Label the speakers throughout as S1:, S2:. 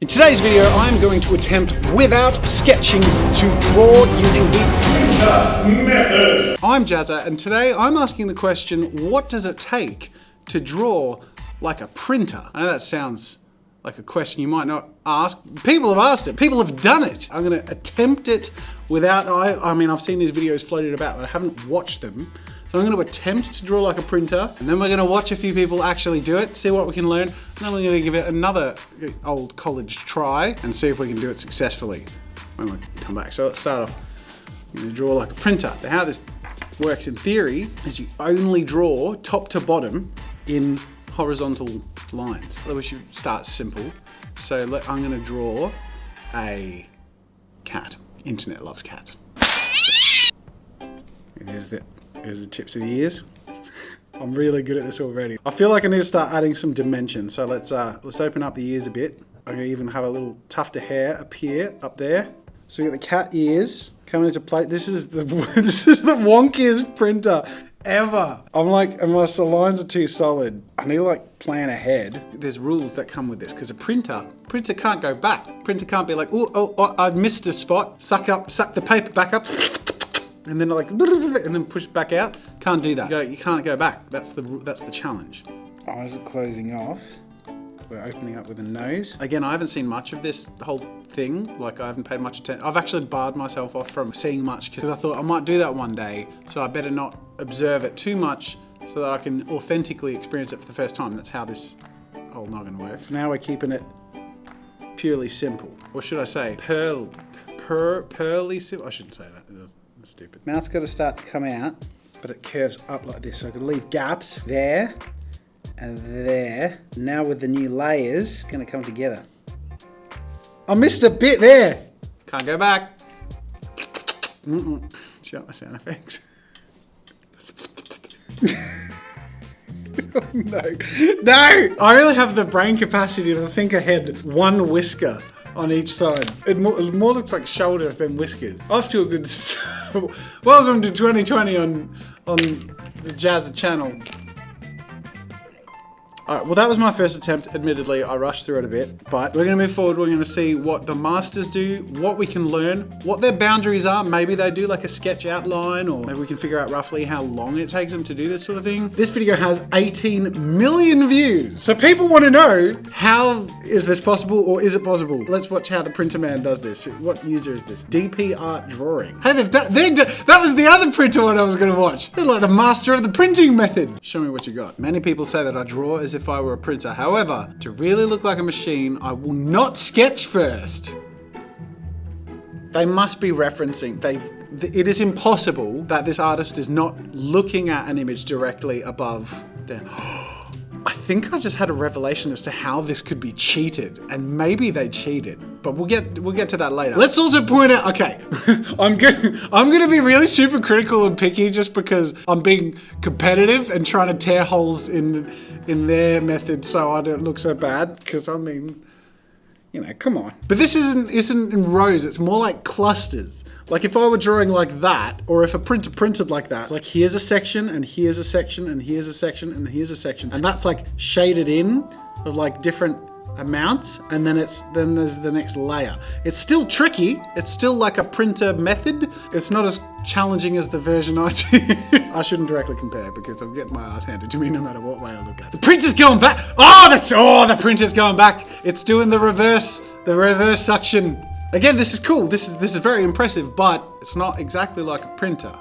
S1: In today's video, I'm going to attempt, without sketching, to draw using the printer method. I'm Jazza, and today I'm asking the question, what does it take to draw like a printer? I know that sounds like a question you might not ask. People have asked it. People have done it. I'm going to attempt it without, I mean, I've seen these videos floated about, but I haven't watched them. So I'm going to attempt to draw like a printer, and then we're going to watch a few people actually do it, see what we can learn, and then we're going to give it another old college try and see if we can do it successfully when we come back. So let's start off. I'm going to draw like a printer. Now, how this works in theory is you only draw top to bottom in horizontal lines. So we should start simple. So I'm going to draw a cat. Internet loves cats. Here's the tips of the ears. I'm really good at this already. I feel like I need to start adding some dimension. So let's open up the ears a bit. I'm gonna even have a little tuft of hair appear up there. So we got the cat ears coming into play. This is the wonkiest printer ever. I'm like, unless the lines are too solid, I need to like plan ahead. There's rules that come with this because a printer can't go back. Printer can't be like, oh, I missed a spot. Suck the paper back up. And then like, and then push it back out. Can't do that. You can't go back. That's the challenge. Eyes are closing off. We're opening up with a nose. Again, I haven't seen much of this whole thing. Like I haven't paid much attention. I've actually barred myself off from seeing much because I thought I might do that one day. So I better not observe it too much so that I can authentically experience it for the first time. That's how this whole noggin works. Now we're keeping it purely simple. Or should I say pearly simple? I shouldn't say that. That's stupid. Mouth's got to start to come out, but it curves up like this. So I can leave gaps there and there. Now with the new layers, it's going to come together. I missed a bit there. Can't go back. Shut my sound effects. No! I really have the brain capacity to think ahead one whisker on each side. It more looks like shoulders than whiskers. Off to a good start. Welcome to 2020 on the Jazza channel. Alright, well that was my first attempt. Admittedly, I rushed through it a bit, but we're going to move forward. We're going to see what the masters do, what we can learn, what their boundaries are. Maybe they do like a sketch outline, or maybe we can figure out roughly how long it takes them to do this sort of thing. This video has 18 million views. So people want to know, how is this possible, or is it possible? Let's watch how the printer man does this. What user is this? DP Art Drawing. Hey, that was the other printer one I was going to watch. They're like the master of the printing method. Show me what you got. Many people say that I draw as if I were a printer. However, to really look like a machine, I will not sketch first. They must be referencing. It is impossible that this artist is not looking at an image directly above them. I think I just had a revelation as to how this could be cheated, and maybe they cheated, but we'll get to that later. Let's also point out, okay, I'm gonna be really super critical and picky just because I'm being competitive and trying to tear holes in their method so I don't look so bad, because I mean, you know, come on. But this isn't in rows, it's more like clusters. Like if I were drawing like that, or if a printer printed like that, it's like here's a section, and here's a section, and here's a section, and here's a section. And that's like shaded in of like different amounts, and then there's the next layer. It's still tricky. It's still like a printer method. It's not as challenging as the version I do. I shouldn't directly compare because I'm getting my ass handed to me no matter what way I look at it. The printer's going back. The printer's going back. It's doing the reverse suction. Again, this is cool. This is very impressive, but it's not exactly like a printer.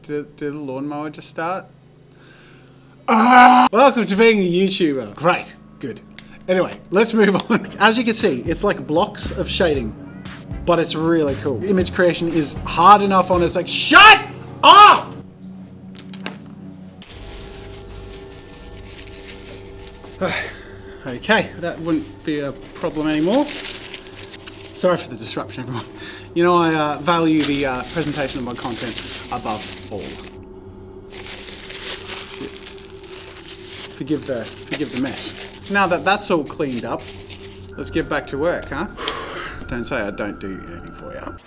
S1: Did the lawnmower just start? Welcome to being a YouTuber. Great, good. Anyway, let's move on. As you can see, it's like blocks of shading, but it's really cool. Image creation is hard enough on it. It's like, shut up! Okay, that wouldn't be a problem anymore. Sorry for the disruption, everyone. You know, I value the presentation of my content above all. Forgive the mess. Now that that's all cleaned up, let's get back to work, huh? Don't say I don't do anything for you.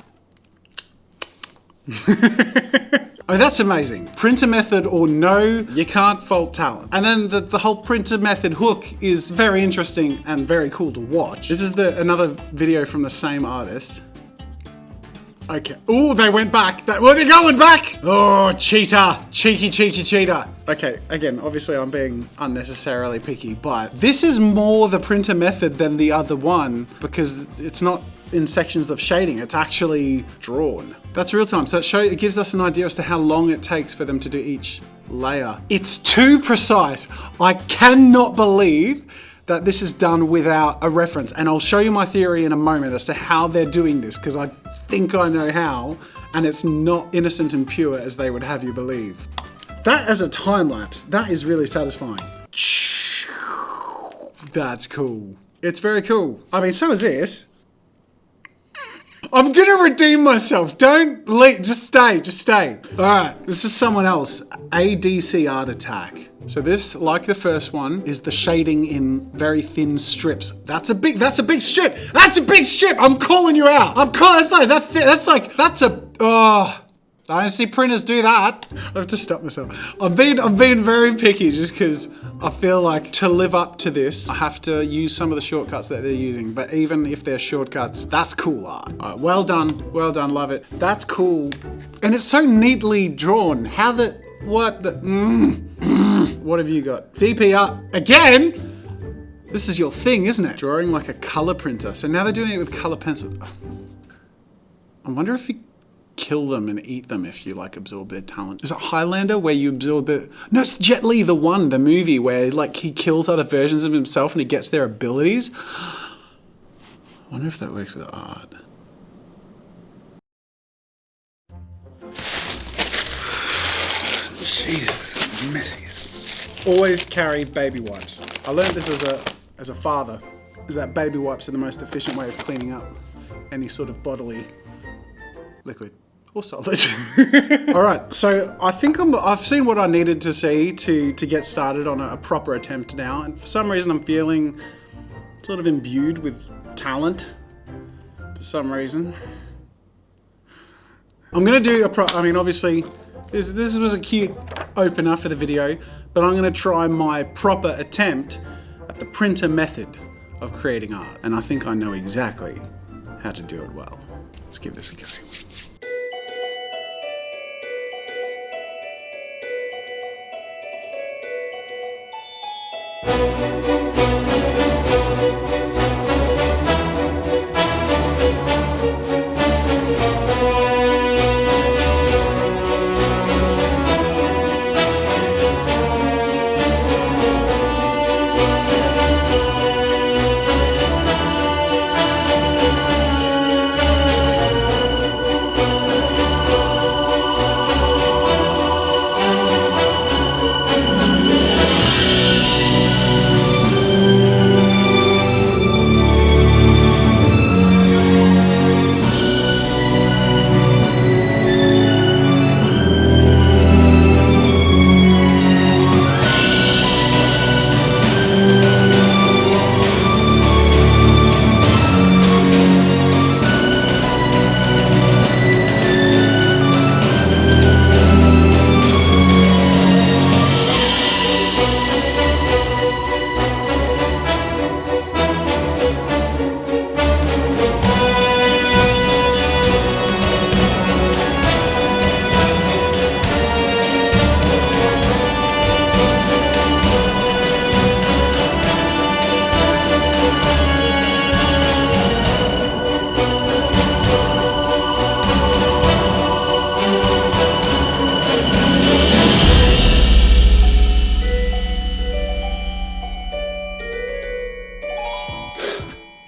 S1: Oh, that's amazing. Printer method or no, you can't fault talent. And then the whole printer method hook is very interesting and very cool to watch. This is another video from the same artist. Okay. Oh, they went back. Well, they're going back. Oh, cheater. Cheeky cheater. Okay, again, obviously I'm being unnecessarily picky, but this is more the printer method than the other one because it's not in sections of shading, it's actually drawn. That's real time, so it gives us an idea as to how long it takes for them to do each layer. It's too precise. I cannot believe that this is done without a reference, and I'll show you my theory in a moment as to how they're doing this, because I think I know how, and it's not innocent and pure as they would have you believe. That as a time lapse, that is really satisfying. That's cool. It's very cool. I mean, so is this. I'm gonna redeem myself. Don't leave, just stay. All right, this is someone else. ADC Art Attack. So this, like the first one, is the shading in very thin strips. That's a big strip. That's a big strip. I'm calling you out. I don't see printers do that. I have to stop myself. I'm being very picky just because I feel like to live up to this, I have to use some of the shortcuts that they're using. But even if they're shortcuts, that's cool art. All right, well done, love it. That's cool. And it's so neatly drawn. What have you got? DPR, again? This is your thing, isn't it? Drawing like a color printer. So now they're doing it with color pencil. I wonder if you kill them and eat them if you like absorb their talent. Is it Highlander where you absorb the... No, it's Jet Li, the movie where like he kills other versions of himself and he gets their abilities. I wonder if that works with art. Jesus, messy. Always carry baby wipes. I learned this as a father, is that baby wipes are the most efficient way of cleaning up any sort of bodily liquid. Or solid. All right, so I think I've seen what I needed to see to get started on a proper attempt now, and for some reason I'm feeling sort of imbued with talent. For some reason, I'm gonna do obviously this was a cute opener for the video, but I'm gonna try my proper attempt at the printer method of creating art, and I think I know exactly how to do it well. Let's give this a go.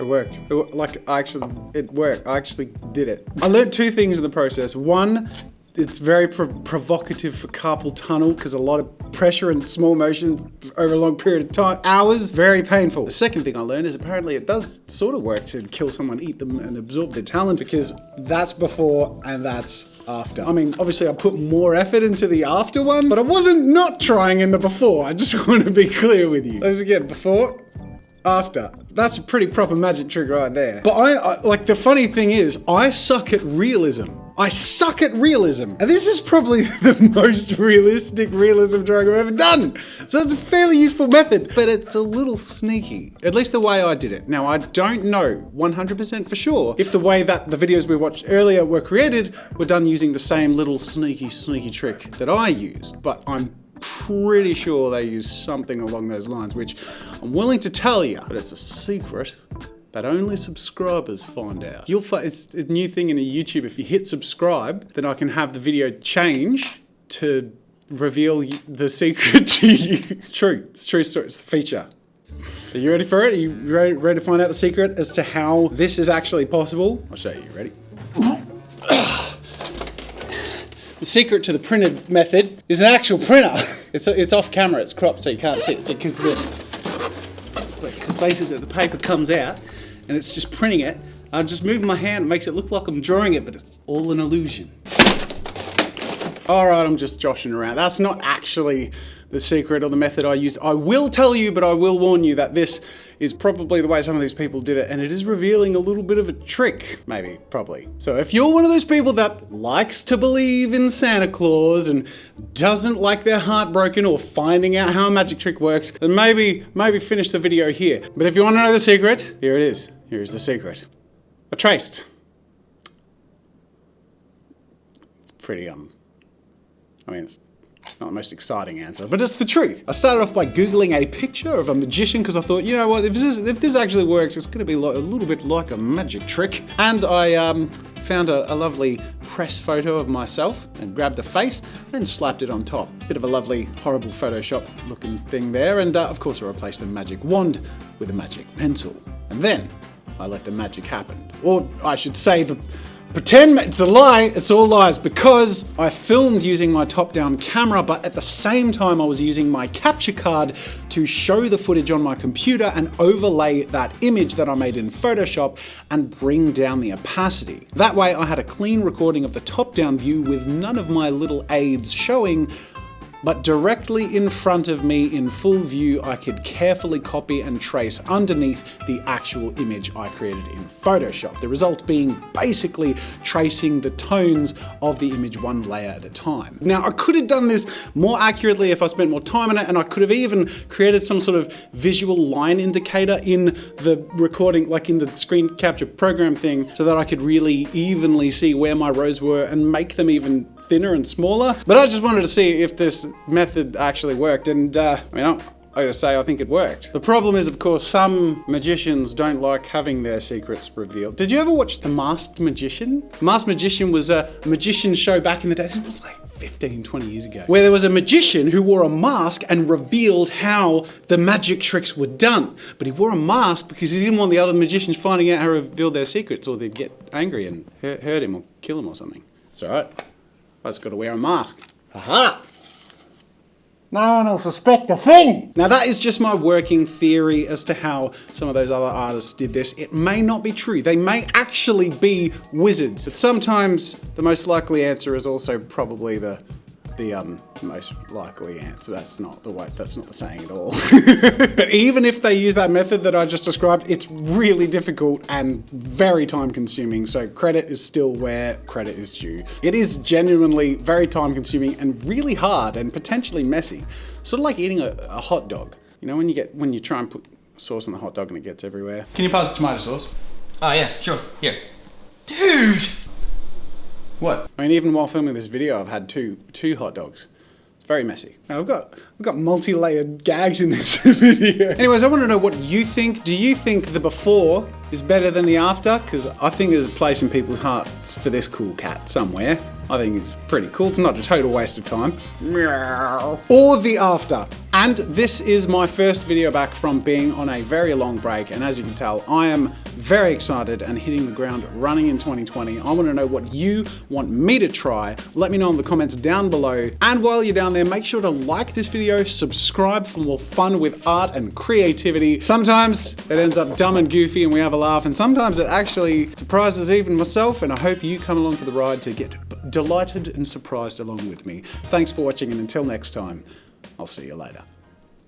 S1: It worked. It worked. I actually did it. I learned two things in the process. One, it's very provocative for carpal tunnel because a lot of pressure and small motions over a long period of time, hours, very painful. The second thing I learned is apparently it does sort of work to kill someone, eat them, and absorb their talent, because that's before and that's after. I mean, obviously I put more effort into the after one, but I wasn't not trying in the before. I just want to be clear with you. Let's again, before, after. That's a pretty proper magic trick right there. But I like, the funny thing is, I suck at realism. I suck at realism. And this is probably the most realistic realism drawing I've ever done. So it's a fairly useful method, but it's a little sneaky. At least the way I did it. Now, I don't know 100% for sure if the way that the videos we watched earlier were created were done using the same little sneaky trick that I used, but I'm pretty sure they use something along those lines, which I'm willing to tell you, but it's a secret that only subscribers find out. You'll find it's a new thing in YouTube. If you hit subscribe, then I can have the video change to reveal the secret to you. It's true. It's a true story. It's a feature. Are you ready for it? Are you ready to find out the secret as to how this is actually possible? I'll show you. Ready? The secret to the printed method is an actual printer. It's off camera. It's cropped so you can't see it. Because basically the paper comes out and it's just printing it. I'm just moving my hand. It makes it look like I'm drawing it, but it's all an illusion. All right, I'm just joshing around. That's not actually the secret or the method I used. I will tell you, but I will warn you that this is probably the way some of these people did it, and it is revealing a little bit of a trick. Maybe, probably. So if you're one of those people that likes to believe in Santa Claus and doesn't like their heart broken or finding out how a magic trick works, then maybe finish the video here. But if you want to know the secret, here it is. Here is the secret. I traced. It's pretty, I mean, it's not the most exciting answer, but it's the truth. I started off by Googling a picture of a magician because I thought, you know what, if this actually works, it's going to be a little bit like a magic trick. And I found a lovely press photo of myself and grabbed a face and slapped it on top. Bit of a lovely, horrible Photoshop looking thing there. And of course I replaced the magic wand with a magic pencil. And then I let the magic happen. Or I should say pretend it's a lie, it's all lies, because I filmed using my top-down camera, but at the same time I was using my capture card to show the footage on my computer and overlay that image that I made in Photoshop and bring down the opacity. That way I had a clean recording of the top-down view with none of my little aids showing, but directly in front of me in full view, I could carefully copy and trace underneath the actual image I created in Photoshop. The result being basically tracing the tones of the image one layer at a time. Now, I could have done this more accurately if I spent more time on it, and I could have even created some sort of visual line indicator in the recording, like in the screen capture program thing, so that I could really evenly see where my rows were and make them even thinner and smaller. But I just wanted to see if this method actually worked, and I gotta say, I think it worked. The problem is, of course, some magicians don't like having their secrets revealed. Did you ever watch The Masked Magician? Masked Magician was a magician show back in the day. It was like 15, 20 years ago, where there was a magician who wore a mask and revealed how the magic tricks were done. But he wore a mask because he didn't want the other magicians finding out how to reveal their secrets, or they'd get angry and hurt him or kill him or something. It's all right. I just got to wear a mask. Aha! No one will suspect a thing! Now that is just my working theory as to how some of those other artists did this. It may not be true. They may actually be wizards. But sometimes the most likely answer is also probably the most likely answer. That's not the saying at all. But even if they use that method that I just described, it's really difficult and very time consuming. So credit is still where credit is due. It is genuinely very time consuming and really hard and potentially messy. Sort of like eating a hot dog. You know, when you try and put sauce on the hot dog and it gets everywhere. Can you pass the tomato sauce?
S2: Oh yeah, sure. Here. Dude!
S1: What? I mean, even while filming this video, I've had two hot dogs. It's very messy. Now, we've got multi-layered gags in this video. Anyways, I want to know what you think. Do you think the before is better than the after? Because I think there's a place in people's hearts for this cool cat somewhere. I think it's pretty cool. It's not a total waste of time. Meow. Or the after. And this is my first video back from being on a very long break. And as you can tell, I am very excited and hitting the ground running in 2020. I want to know what you want me to try. Let me know in the comments down below. And while you're down there, make sure to like this video, subscribe for more fun with art and creativity. Sometimes it ends up dumb and goofy and we have a laugh, and sometimes it actually surprises even myself, and I hope you come along for the ride to get delighted and surprised along with me. Thanks for watching, and until next time, I'll see you later.